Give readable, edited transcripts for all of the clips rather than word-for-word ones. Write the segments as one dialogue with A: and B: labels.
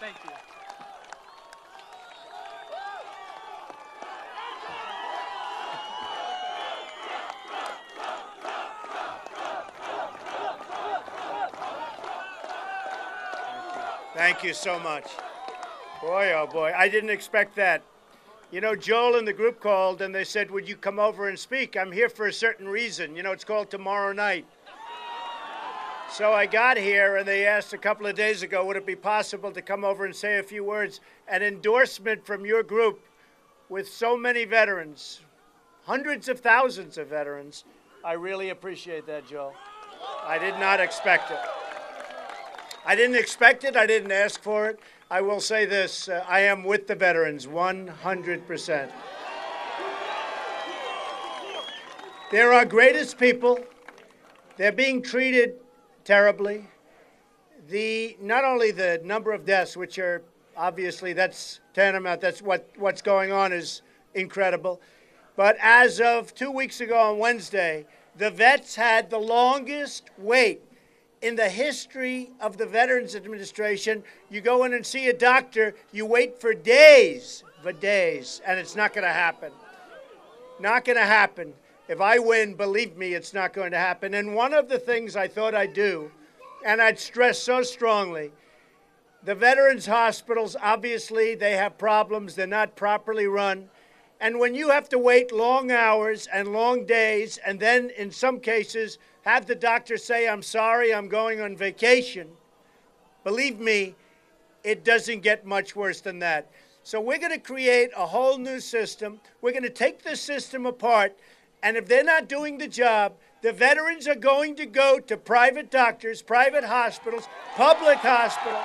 A: Thank you.
B: Thank you so much. Boy, oh boy, I didn't expect that. You know, Joel and the group called and they said, would you come over and speak? I'm here for a certain reason. You know, it's called Tomorrow Night. So I got here and they asked a couple of days ago, would it be possible to come over and say a few words? An endorsement from your group with so many veterans, hundreds of thousands of veterans. I really appreciate that, Joel. I did not expect it. I didn't expect it. I didn't ask for it. I will say this. I am with the veterans 100%. They're our greatest people. They're being treated terribly. Not only the number of deaths, which are obviously, that's tantamount, that's what's going on is incredible. But as of 2 weeks ago on Wednesday, the vets had the longest wait in the history of the Veterans Administration. You go in and see a doctor, you wait for days, and it's not going to happen. Not going to happen. If I win, believe me, it's not going to happen. And one of the things I thought I'd do, and I'd stress so strongly, the veterans' hospitals, obviously, they have problems. They're not properly run. And when you have to wait long hours and long days, and then in some cases have the doctor say, I'm sorry, I'm going on vacation, believe me, it doesn't get much worse than that. So we're going to create a whole new system. We're going to take this system apart, and if they're not doing the job, the veterans are going to go to private doctors, private hospitals, public hospitals,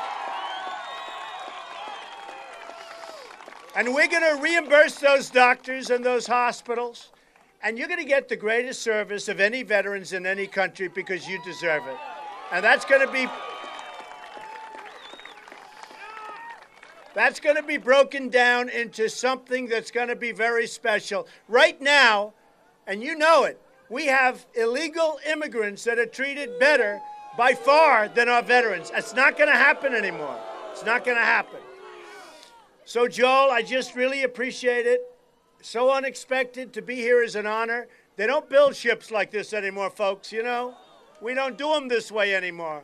B: and we're going to reimburse those doctors and those hospitals. And you're going to get the greatest service of any veterans in any country because you deserve it. And that's going to be broken down into something that's going to be very special. Right now, and you know it, we have illegal immigrants that are treated better by far than our veterans. That's not going to happen anymore. It's not going to happen. So, Joel, I just really appreciate it. So unexpected. To be here is an honor. They don't build ships like this anymore, folks, you know? We don't do them this way anymore.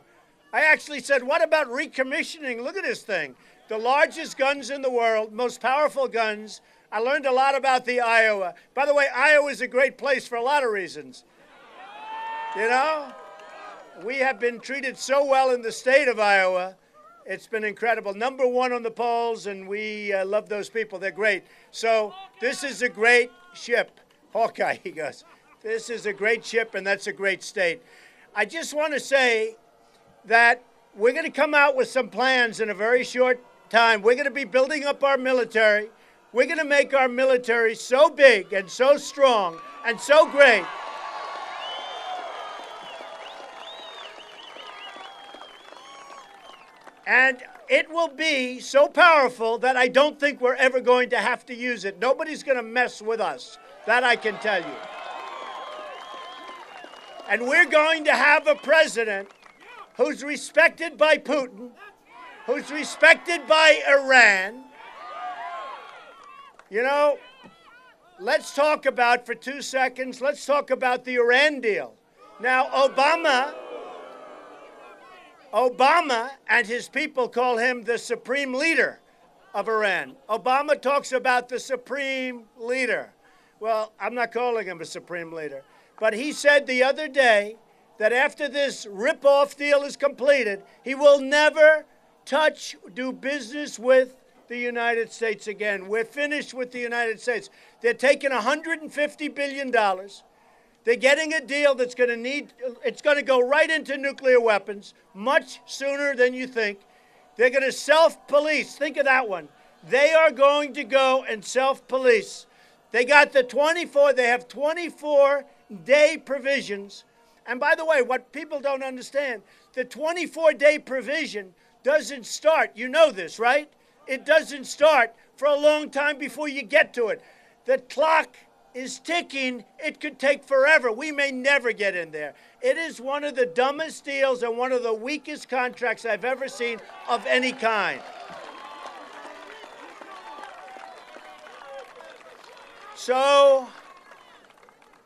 B: I actually said, what about recommissioning? Look at this thing. The largest guns in the world, most powerful guns. I learned a lot about the Iowa. By the way, Iowa is a great place for a lot of reasons. You know? We have been treated so well in the state of Iowa. It's been incredible. Number one on the polls, and we love those people. They're great. So this is a great ship. Hawkeye, he goes. This is a great ship, and that's a great state. I just want to say that we're going to come out with some plans in a very short time. We're going to be building up our military. We're going to make our military so big and so strong and so great. And it will be so powerful that I don't think we're ever going to have to use it. Nobody's going to mess with us. That I can tell you. And we're going to have a president who's respected by Putin, who's respected by Iran. You know, let's talk about, for 2 seconds, let's talk about the Iran deal. Now, Obama and his people call him the supreme leader of Iran. Obama talks about the supreme leader. Well, I'm not calling him a supreme leader. But he said the other day that after this rip-off deal is completed, he will never do business with the United States again. We're finished with the United States. They're taking $150 billion. They're getting a deal that's going to it's going to go right into nuclear weapons much sooner than you think. They're going to self-police. Think of that one. They are going to go and self-police. They got they have 24-day provisions. And by the way, what people don't understand, the 24-day provision doesn't start. You know this, right? It doesn't start for a long time before you get to it. The clock is ticking. It could take forever. We may never get in there. It is one of the dumbest deals and one of the weakest contracts I've ever seen of any kind. So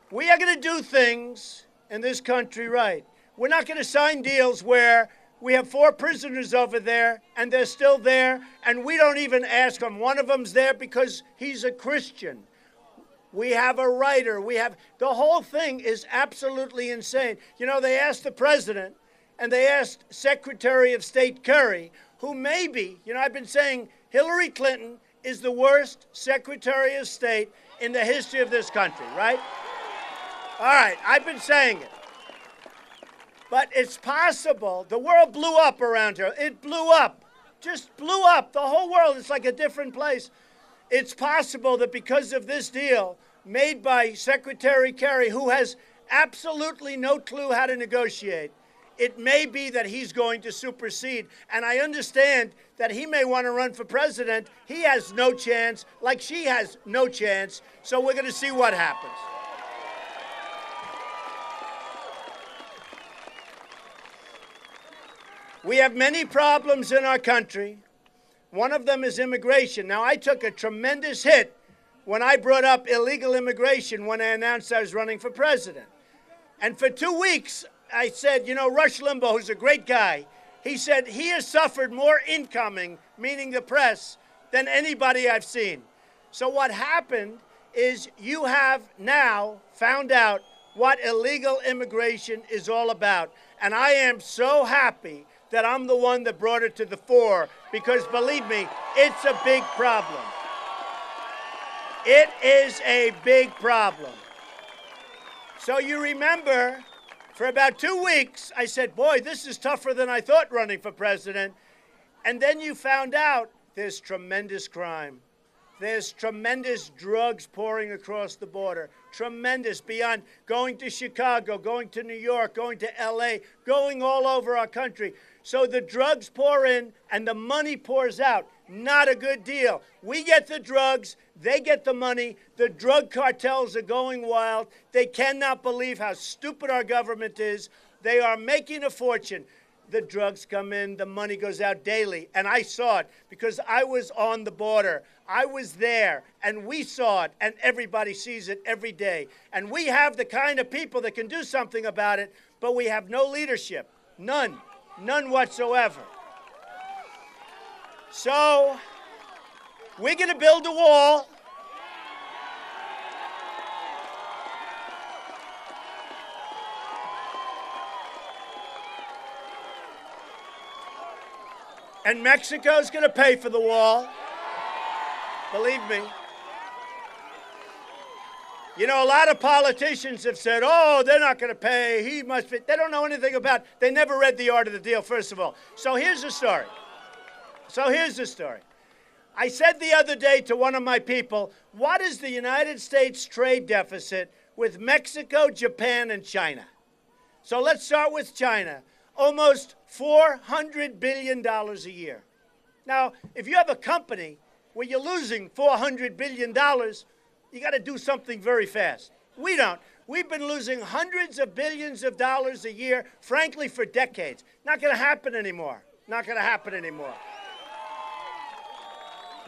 B: we are going to do things in this country right. We're not going to sign deals where we have 4 prisoners over there and they're still there and we don't even ask them. One of them's there because he's a Christian. We have a writer. The whole thing is absolutely insane. You know, they asked the president and they asked Secretary of State Kerry, who maybe, you know, I've been saying Hillary Clinton is the worst Secretary of State in the history of this country, right? All right, I've been saying it. But it's possible. The world blew up around her. It blew up. Just blew up. The whole world is like a different place. It's possible that because of this deal made by Secretary Kerry, who has absolutely no clue how to negotiate, it may be that he's going to supersede. And I understand that he may want to run for president. He has no chance, like she has no chance. So we're going to see what happens. We have many problems in our country. One of them is immigration. Now, I took a tremendous hit when I brought up illegal immigration when I announced I was running for president. And for 2 weeks, I said, you know, Rush Limbaugh, who's a great guy, he said he has suffered more incoming, meaning the press, than anybody I've seen. So what happened is you have now found out what illegal immigration is all about. And I am so happy that I'm the one that brought it to the fore, because believe me, it's a big problem. It is a big problem. So you remember, for about 2 weeks, I said, boy, this is tougher than I thought running for president. And then you found out there's tremendous crime. There's tremendous drugs pouring across the border. Tremendous, beyond going to Chicago, going to New York, going to L.A., going all over our country. So the drugs pour in and the money pours out. Not a good deal. We get the drugs, they get the money. The drug cartels are going wild. They cannot believe how stupid our government is. They are making a fortune. The drugs come in, the money goes out daily. And I saw it because I was on the border. I was there, and we saw it, and everybody sees it every day. And we have the kind of people that can do something about it, but we have no leadership. None. None whatsoever. So we're going to build a wall. And Mexico's going to pay for the wall. Believe me. You know, a lot of politicians have said, oh, they're not going to pay. He must be. They don't know anything about it. They never read the art of the deal, first of all. So here's the story. I said the other day to one of my people, what is the United States trade deficit with Mexico, Japan, and China? So let's start with China. Almost $400 billion a year. Now, if you have a company where you're losing $400 billion, you got to do something very fast. We don't. We've been losing hundreds of billions of dollars a year, frankly, for decades. Not going to happen anymore. Not going to happen anymore.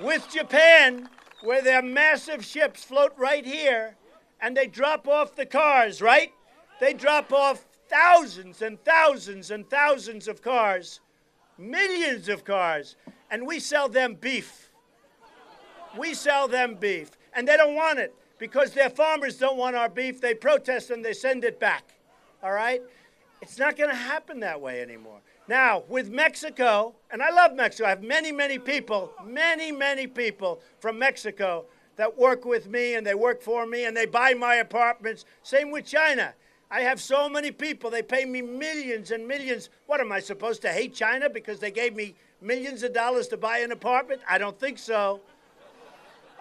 B: With Japan, where their massive ships float right here, and they drop off the cars, right? They drop off thousands and thousands and thousands of cars, millions of cars, and we sell them beef. We sell them beef. And they don't want it because their farmers don't want our beef. They protest and they send it back. All right? It's not going to happen that way anymore. Now, with Mexico, and I love Mexico. I have many, many people from Mexico that work with me and they work for me and they buy my apartments. Same with China. I have so many people. They pay me millions and millions. What, am I supposed to hate China because they gave me millions of dollars to buy an apartment? I don't think so.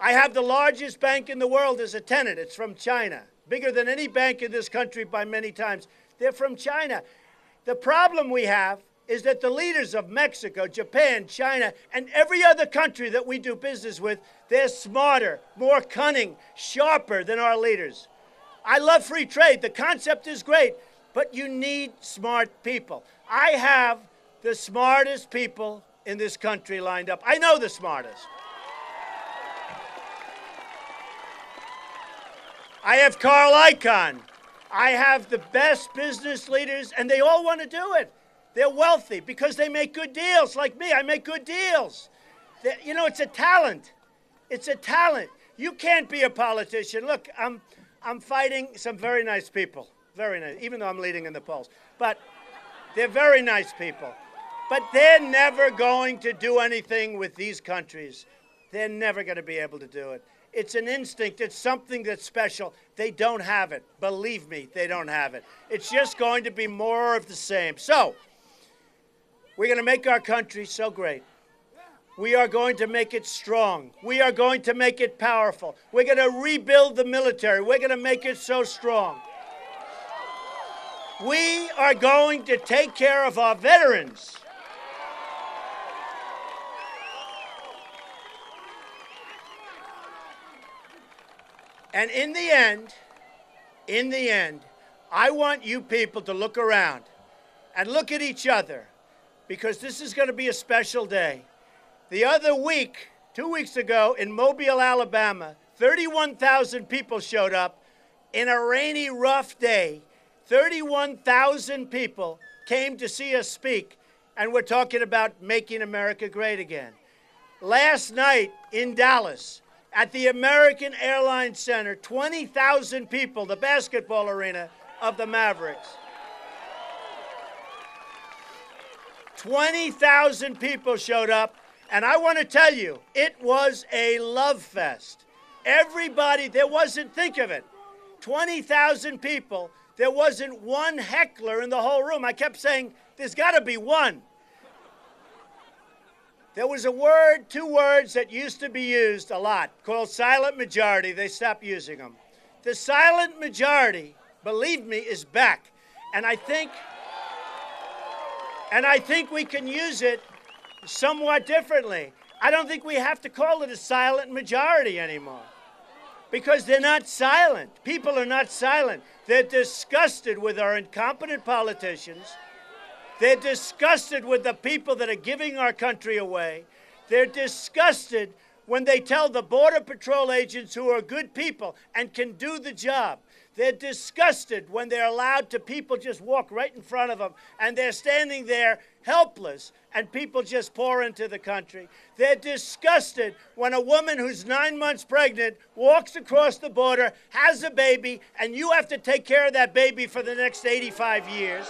B: I have the largest bank in the world as a tenant. It's from China. Bigger than any bank in this country by many times. They're from China. The problem we have is that the leaders of Mexico, Japan, China, and every other country that we do business with, they're smarter, more cunning, sharper than our leaders. I love free trade. The concept is great, but you need smart people. I have the smartest people in this country lined up. I know the smartest. I have Carl Icahn. I have the best business leaders, and they all want to do it. They're wealthy because they make good deals. Like me, I make good deals. You know, it's a talent. It's a talent. You can't be a politician. Look, I'm fighting some very nice people. Very nice, even though I'm leading in the polls. But they're very nice people. But they're never going to do anything with these countries. They're never going to be able to do it. It's an instinct. It's something that's special. They don't have it. Believe me, they don't have it. It's just going to be more of the same. So, we're going to make our country so great. We are going to make it strong. We are going to make it powerful. We're going to rebuild the military. We're going to make it so strong. We are going to take care of our veterans. And in the end, I want you people to look around and look at each other, because this is going to be a special day. The other week, 2 weeks ago, in Mobile, Alabama, 31,000 people showed up in a rainy, rough day. 31,000 people came to see us speak, and we're talking about making America great again. Last night in Dallas, at the American Airlines Center, 20,000 people, the basketball arena of the Mavericks. 20,000 people showed up, and I want to tell you, it was a love fest. Everybody, think of it, 20,000 people, there wasn't one heckler in the whole room. I kept saying, there's got to be one. There was a word, 2 words that used to be used a lot, called silent majority. They stopped using them. The silent majority, believe me, is back. And I think we can use it somewhat differently. I don't think we have to call it a silent majority anymore, because they're not silent. People are not silent. They're disgusted with our incompetent politicians. They're disgusted with the people that are giving our country away. They're disgusted when they tell the Border Patrol agents, who are good people and can do the job. They're disgusted when they're allowed to people just walk right in front of them, and they're standing there helpless, and people just pour into the country. They're disgusted when a woman who's 9 months pregnant walks across the border, has a baby, and you have to take care of that baby for the next 85 years.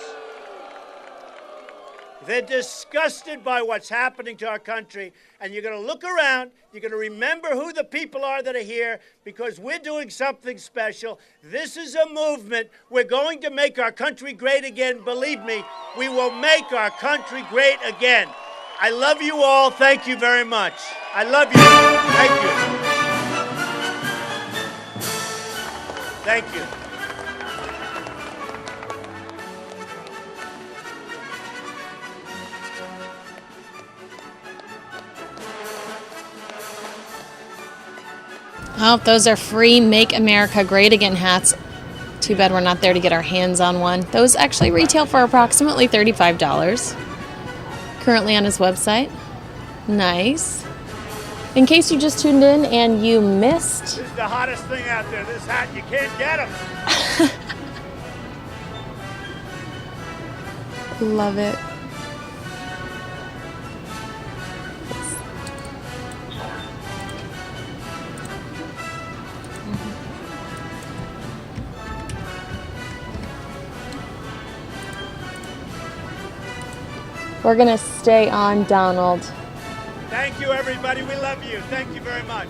B: They're disgusted by what's happening to our country, and you're going to look around, you're going to remember who the people are that are here, because we're doing something special. This is a movement. We're going to make our country great again. Believe me, we will make our country great again. I love you all. Thank you very much. I love you. Thank you. Thank you.
A: Oh, those are free Make America Great Again hats. Too bad we're not there to get our hands on one. Those actually retail for approximately $35. Currently on his website. Nice. In case you just tuned in and you missed...
B: This is the hottest thing out there. This hat, you can't get them.
A: Love it. We're going to stay on Donald.
B: Thank you, everybody. We love you. Thank you very much.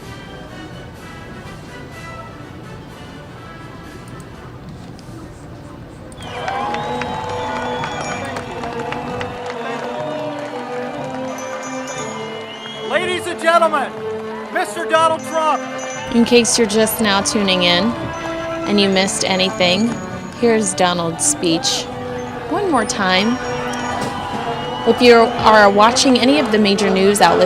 C: Ladies and gentlemen, Mr. Donald Trump.
A: In case you're just now tuning in and you missed anything, here's Donald's speech one more time. If you are watching any of the major news outlets